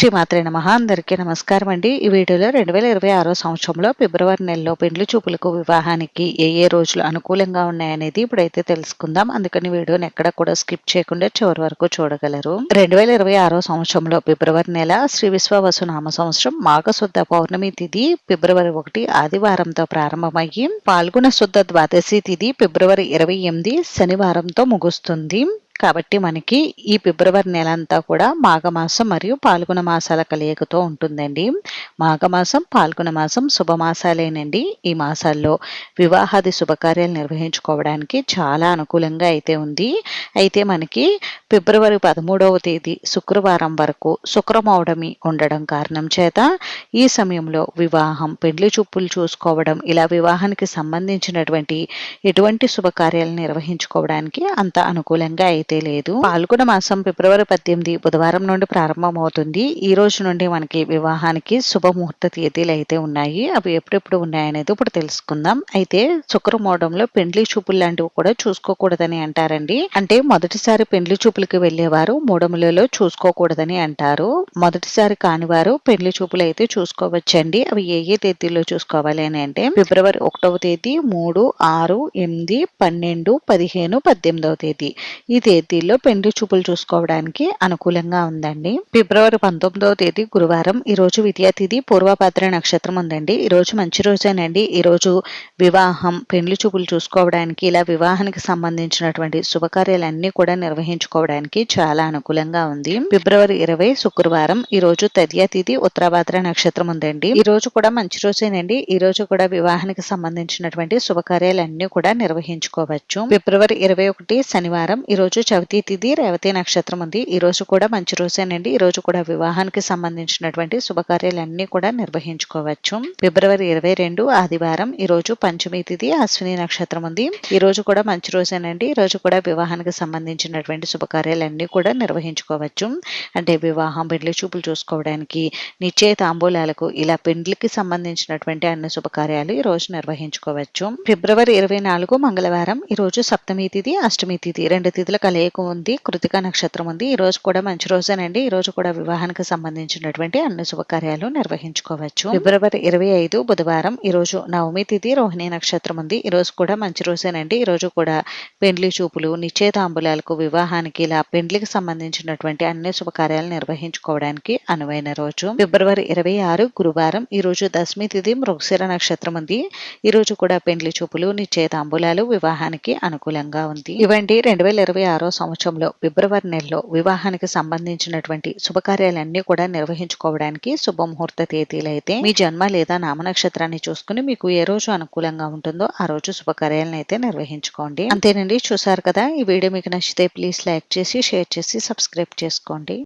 శ్రీమాత్రే నమః. అందరికీ నమస్కారం అండి. ఈ వీడియోలో 2026 సంవత్సరంలో ఫిబ్రవరి నెలలో పెండ్లి చూపులకు, వివాహానికి ఏ రోజులు అనుకూలంగా ఉన్నాయనేది ఇప్పుడైతే తెలుసుకుందాం. అందుకని వీడియోని ఎక్కడ కూడా స్కిప్ చేయకుండా చివరి వరకు చూడగలరు. 2026 సంవత్సరంలో ఫిబ్రవరి నెల శ్రీ విశ్వావసునామ సంవత్సరం మాఘశుద్ధ పౌర్ణమి తిథి ఫిబ్రవరి 1 ఆదివారంతో ప్రారంభమయ్యి పాల్గొన శుద్ధ ద్వాదశి తిథి ఫిబ్రవరి 28 శనివారంతో ముగుస్తుంది. కాబట్టి మనకి ఈ ఫిబ్రవరి నెల అంతా కూడా మాఘమాసం మరియు పాల్గొన మాసాల కలయికతో ఉంటుందండి. మాఘమాసం, పాల్గొన మాసం శుభమాసాలేనండి. ఈ మాసాల్లో వివాహాది శుభకార్యాలు నిర్వహించుకోవడానికి చాలా అనుకూలంగా అయితే ఉంది. అయితే మనకి ఫిబ్రవరి 13వ తేదీ శుక్రవారం వరకు శుక్రమౌఢమి ఉండడం కారణం చేత ఈ సమయంలో వివాహం, పెండ్లి చూపులు చూసుకోవడం, ఇలా వివాహానికి సంబంధించినటువంటి ఎటువంటి శుభకార్యాలు నిర్వహించుకోవడానికి అంత అనుకూలంగా అయితే లేదు. పాల్గొన మాసం ఫిబ్రవరి 18 బుధవారం నుండి ప్రారంభమవుతుంది. ఈ రోజు నుండి మనకి వివాహానికి శుభముహూర్త తేదీలు అయితే ఉన్నాయి. అవి ఎప్పుడెప్పుడు ఉన్నాయనేది ఇప్పుడు తెలుసుకుందాం. అయితే శుక్రమౌఢంలో పెండ్లి చూపులు లాంటివి కూడా చూసుకోకూడదని అంటారండి. అంటే మొదటిసారి పెండ్లి చూపులకి వెళ్లేవారు మూఢములలో చూసుకోకూడదని అంటారు. మొదటిసారి కానివారు పెండ్లి చూపులు అయితే చూసుకోవచ్చండి. అవి ఏ తేదీలో చూసుకోవాలి అని అంటే ఫిబ్రవరి 1వ తేదీ, 3, 6, 8, 12, 15, 18వ తేదీ ఈ తేదీల్లో పెండ్లి చూపులు చూసుకోవడానికి అనుకూలంగా ఉందండి. ఫిబ్రవరి 19వ తేదీ గురువారం. ఈ రోజు విద్యా తిథి, పూర్వభద్ర నక్షత్రం ఉందండి. ఈ రోజు మంచి రోజేనండి. ఈ రోజు వివాహం, పెండ్లి చూపులు చూసుకోవడానికి, ఇలా వివాహానికి సంబంధించినటువంటి శుభకార్యాలన్నీ కూడా నిర్వహించుకోవడానికి చాలా అనుకూలంగా ఉంది. ఫిబ్రవరి 20 శుక్రవారం. ఈ రోజు తదియా తిథి, ఉత్తరాభద్ర నక్షత్రం ఉందండి. ఈ రోజు కూడా మంచి రోజేనండి. ఈ రోజు కూడా వివాహానికి సంబంధించినటువంటి శుభకార్యాలన్నీ కూడా నిర్వహించుకోవచ్చు. ఫిబ్రవరి 21 శనివారం. ఈ రోజు చవితి తిథి, రేవతి నక్షత్రం ఉంది. ఈ రోజు కూడా మంచి రోజేనండి. ఈ రోజు కూడా వివాహానికి సంబంధించినటువంటి శుభకార్యాలన్నీ కూడా నిర్వహించుకోవచ్చు. ఫిబ్రవరి 22 ఆదివారం. ఈ రోజు పంచమి తిథి, అశ్విని నక్షత్రం ఉంది. ఈ రోజు కూడా మంచి రోజేనండి. ఈ రోజు కూడా వివాహానికి సంబంధించినటువంటి శుభకార్యాలన్నీ కూడా నిర్వహించుకోవచ్చు. అంటే వివాహం, పెండ్లి చూపులు చూసుకోవడానికి, నిశ్చయ తాంబూలాలకు, ఇలా పెండ్లికి సంబంధించినటువంటి అన్ని శుభకార్యాలు ఈ రోజు నిర్వహించుకోవచ్చు. ఫిబ్రవరి 24 మంగళవారం. ఈ రోజు సప్తమి తిథి, అష్టమి తిథి రెండు తిథుల కలయిక ఉంది. కృతిక నక్షత్రం ఉంది. ఈ రోజు కూడా మంచి రోజేనండి. ఈ రోజు కూడా వివాహానికి సంబంధించినటువంటి అన్ని శుభకార్యాలు నిర్వహించుకోవచ్చు. ఫిబ్రవరి 25 బుధవారం. ఈ రోజు నవమి తిథి, రోహిణి నక్షత్రం ఉంది. ఈ రోజు కూడా మంచి రోజేనండి. ఈ రోజు కూడా పెండ్లి చూపులు, నిశ్చయితాంబులాలకు, వివాహానికి, ఇలా పెండ్లికి సంబంధించినటువంటి అన్ని శుభకార్యాలు నిర్వహించుకోవడానికి అనువైన రోజు. ఫిబ్రవరి 26 గురువారం. ఈ రోజు దశమి తిథి, మృగశిర నక్షత్రం ఉంది. ఈ రోజు కూడా పెండ్లి చూపులు, నిశ్చయితాంబులాలు, వివాహానికి అనుకూలంగా ఉంది. ఇవండి 2026 సంవత్సరంలో ఫిబ్రవరి నెలలో వివాహానికి సంబంధించినటువంటి శుభకార్యాలన్నీ కూడా నిర్వహించుకోవడానికి శుభముహూర్త తేదీలు అయితే మీ జన్మ లేదా నామ నక్షత్రాన్ని చూసుకుని మీకు ఏ రోజు అనుకూలంగా ఉంటుందో ఆ రోజు శుభకార్యాలను అయితే నిర్వహించుకోండి. అంతేనండి. చూసారు కదా, ఈ వీడియో మీకు నచ్చితే ప్లీజ్ లైక్ చేసి, షేర్ చేసి, సబ్స్క్రైబ్ చేసుకోండి.